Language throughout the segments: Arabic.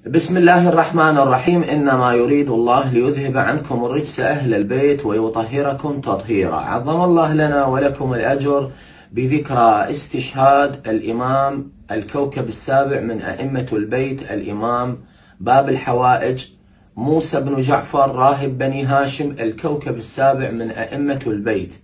بسم الله الرحمن الرحيم. إنما يريد الله ليذهب عنكم الرجس أهل البيت ويطهركم تطهيرا. عظم الله لنا ولكم الأجر بذكرى استشهاد الإمام الكوكب السابع من أئمة البيت، الإمام باب الحوائج موسى بن جعفر راهب بني هاشم، الكوكب السابع من أئمة البيت.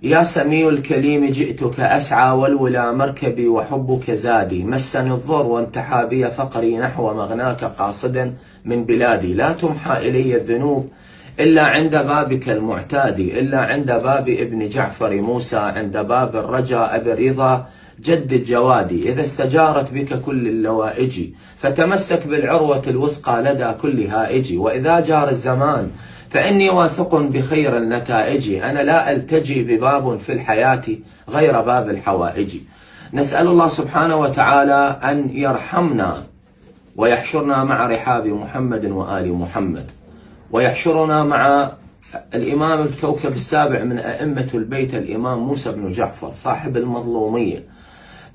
يا سمي الكليم جئتك أسعى والولا مركبي وحبك زادي، مسني الضر وانتحى بي فقري نحو مغناك قاصدا من بلادي، لا تمحى إلي الذنوب إلا عند بابك المعتاد، إلا عند باب ابن جعفر موسى، عند باب الرجاء بالرضا جد الجوادي، إذا استجارت بك كل اللوائج فتمسك بالعروة الوثقى لدى كل هائج، وإذا جار الزمان فإني واثق بخير النتائج، أنا لا ألتجي بباب في الحياة غير باب الحوائج. نسأل الله سبحانه وتعالى أن يرحمنا ويحشرنا مع رحاب محمد وآل محمد، ويحشرنا مع الإمام الكوكب السابع من أئمة البيت، الإمام موسى بن جعفر صاحب المظلومية.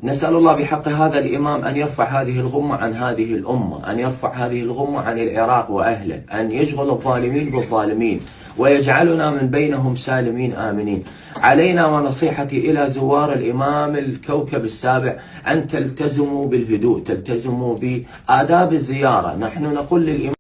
نسأل الله بحق هذا الإمام أن يرفع هذه الغمة عن هذه الأمة، أن يرفع هذه الغمة عن العراق وأهله، أن يشغل الظالمين بالظالمين ويجعلنا من بينهم سالمين آمنين. علينا ونصيحتي إلى زوار الإمام الكوكب السابع أن تلتزموا بالهدوء، تلتزموا بآداب الزيارة. نحن نقول للإمام